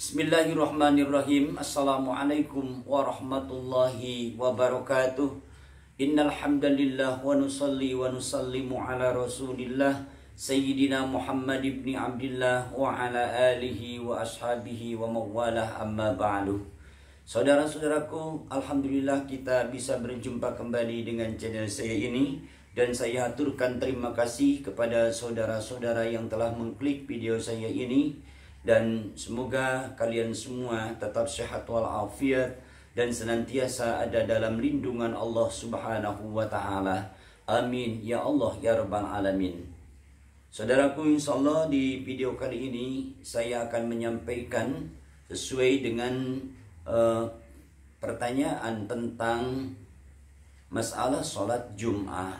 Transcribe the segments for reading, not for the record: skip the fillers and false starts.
Bismillahirrahmanirrahim. Assalamualaikum warahmatullahi wabarakatuh. Innal hamdalillah wa nusalli wa nusallimu ala Rasulillah Sayyidina Muhammad ibn Abdillah wa ala alihi wa ashabihi wa mawalah, amma ba'du. Saudara-saudaraku, alhamdulillah kita bisa berjumpa kembali dengan channel saya ini, dan saya aturkan terima kasih kepada saudara-saudara yang telah mengklik video saya ini. Dan semoga kalian semua tetap sehat walafiat dan senantiasa ada dalam lindungan Allah Subhanahu wa Ta'ala. Amin ya Allah ya Rabbal Alamin. Saudaraku, insyaallah di video kali ini saya akan menyampaikan sesuai dengan pertanyaan tentang masalah sholat Jum'ah.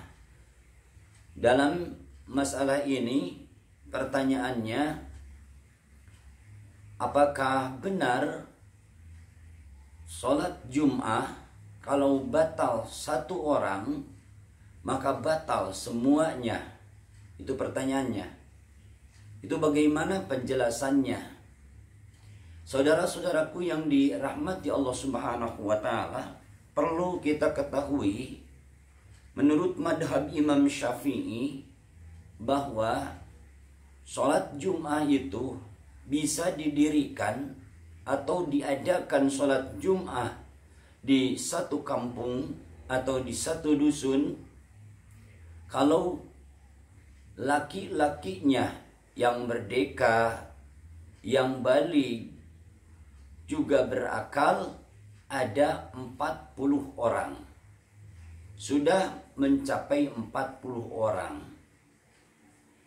Dalam masalah ini pertanyaannya, apakah benar sholat Jum'ah kalau batal satu orang maka batal semuanya? Itu pertanyaannya. Itu bagaimana penjelasannya? Saudara-saudaraku yang dirahmati Allah Subhanahu wa Ta'ala, perlu kita ketahui menurut madhab Imam Syafi'i bahwa sholat Jum'ah itu bisa didirikan atau diadakan sholat Jum'ah di satu kampung atau di satu dusun kalau laki-lakinya yang merdeka, yang baligh, juga berakal ada 40 orang. Sudah mencapai 40 orang.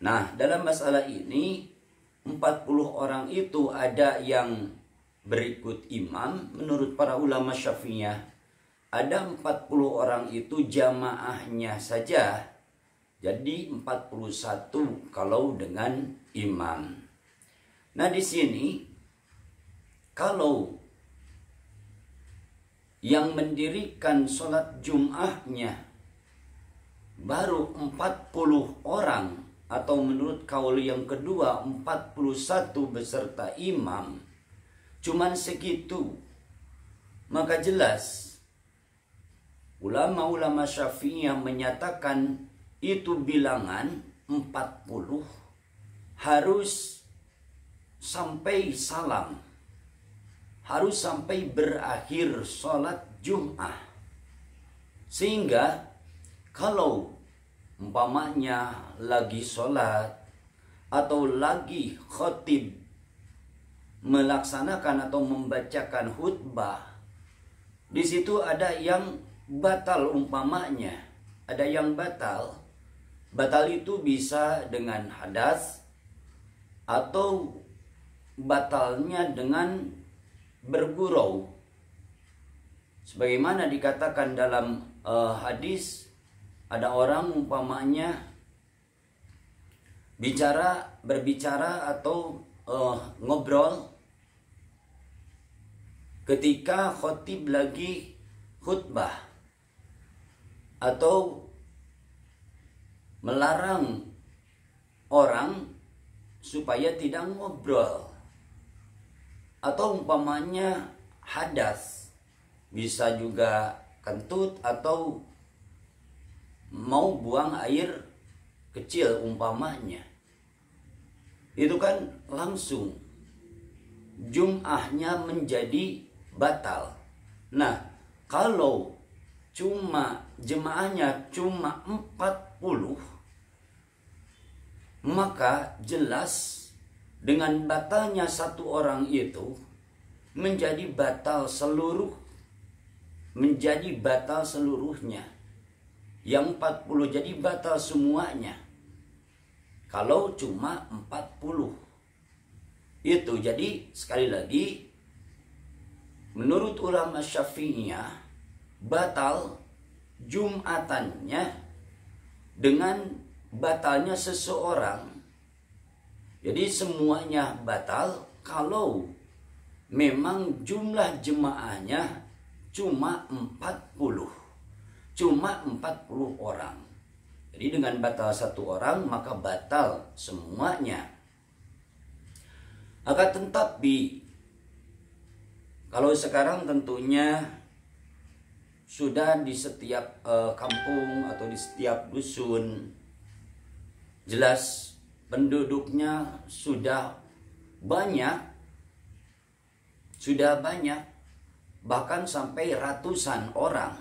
Nah, dalam masalah ini 40 orang itu ada yang berikut imam menurut para ulama Syafi'iyah. Ada 40 orang itu jamaahnya saja. Jadi 41 kalau dengan imam. Nah, di sini kalau yang mendirikan sholat Jum'ahnya baru 40 orang, atau menurut kaul yang kedua 41 beserta imam, cuman segitu, maka jelas ulama-ulama Syafi'iyah menyatakan itu bilangan 40 harus sampai salam, harus sampai berakhir sholat Jum'ah. Sehingga kalau umpamanya lagi sholat atau lagi khatib melaksanakan atau membacakan khutbah, di situ ada yang batal, umpamanya ada yang batal. Batal itu bisa dengan hadas atau batalnya dengan bergurau, sebagaimana dikatakan dalam hadis. Ada orang umpamanya berbicara atau ngobrol ketika khotib lagi khutbah, atau melarang orang supaya tidak ngobrol, atau umpamanya hadas, bisa juga kentut atau mau buang air kecil umpamanya, itu kan langsung Jum'ahnya menjadi batal. Nah, kalau cuma jemaahnya cuma 40, maka jelas dengan batalnya satu orang itu menjadi batal seluruhnya. Yang 40 jadi batal semuanya. Kalau cuma 40 itu, jadi sekali lagi menurut ulama Syafi'iyah batal Jum'atannya dengan batalnya seseorang. Jadi semuanya batal kalau memang jumlah jemaahnya cuma 40. Cuma 40 orang. Jadi dengan batal satu orang maka batal semuanya. Akan tetapi Kalau sekarang tentunya sudah di setiap kampung atau di setiap dusun, jelas penduduknya sudah banyak, bahkan sampai ratusan orang.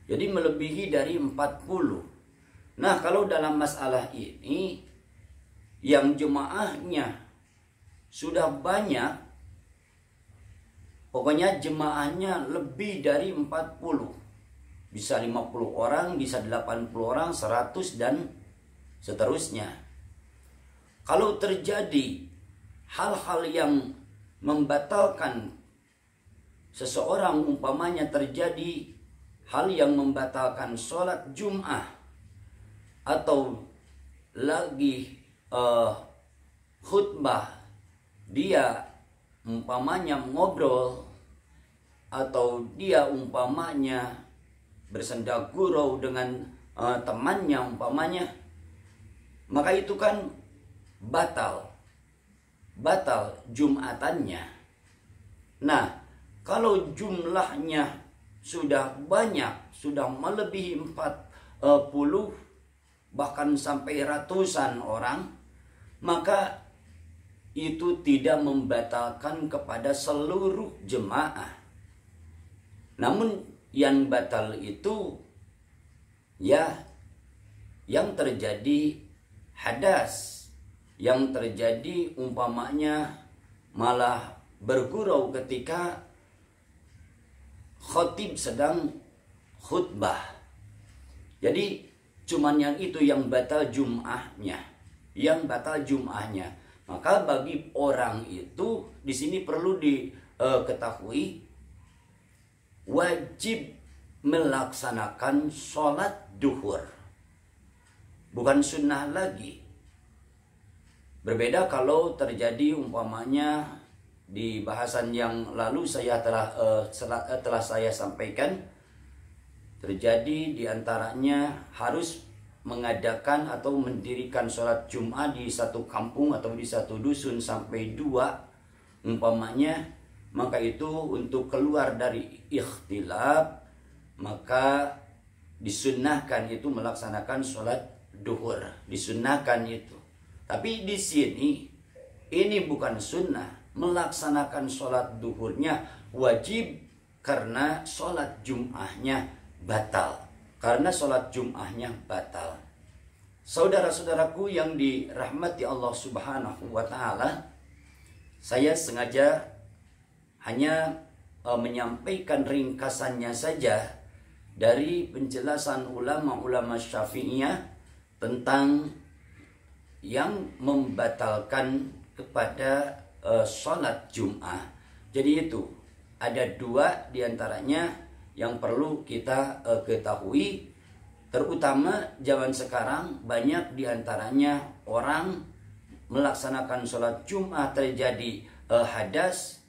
Jadi melebihi dari 40. Nah, kalau dalam masalah ini yang jemaahnya sudah banyak, pokoknya jemaahnya lebih dari 40. Bisa 50 orang, bisa 80 orang, 100 dan seterusnya. Kalau terjadi hal-hal yang membatalkan seseorang, umpamanya terjadi hal yang membatalkan sholat Jum'ah, atau lagi khutbah dia umpamanya ngobrol, atau dia umpamanya bersenda gurau dengan temannya umpamanya, maka itu kan batal Jumatannya. Nah, kalau jumlahnya sudah banyak, sudah melebihi 40, bahkan sampai ratusan orang, maka itu tidak membatalkan kepada seluruh jemaah. Namun yang batal itu ya yang terjadi hadas, yang terjadi umpamanya malah bergurau ketika khatib sedang khutbah. Jadi cuman yang itu yang batal Jum'ahnya, Maka bagi orang itu di sini perlu diketahui wajib melaksanakan sholat duhur, bukan sunnah lagi. Berbeda kalau terjadi umpamanya di bahasan yang lalu saya telah saya sampaikan, terjadi diantaranya harus mengadakan atau mendirikan sholat Jum'ah di satu kampung atau di satu dusun sampai 2 umpamanya, maka itu untuk keluar dari ikhtilaf, maka disunnahkan itu melaksanakan sholat duhur, disunnahkan itu. Tapi di sini ini bukan sunnah, melaksanakan sholat duhurnya wajib karena sholat Jum'ahnya batal. Saudara-saudaraku yang dirahmati Allah Subhanahu wa Ta'ala, saya sengaja hanya menyampaikan ringkasannya saja dari penjelasan ulama-ulama Syafi'iyah tentang yang membatalkan kepada sholat Jum'ah. Jadi itu ada 2 diantaranya yang perlu kita ketahui, terutama zaman sekarang banyak diantaranya orang melaksanakan sholat Jum'ah terjadi hadas,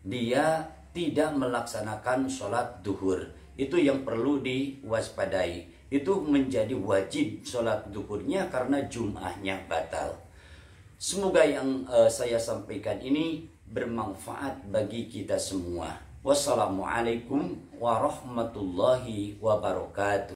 dia tidak melaksanakan sholat duhur. Itu yang perlu diwaspadai. Itu menjadi wajib sholat duhurnya karena Jum'ahnya batal. Semoga yang saya sampaikan ini bermanfaat bagi kita semua. Wassalamualaikum warahmatullahi wabarakatuh.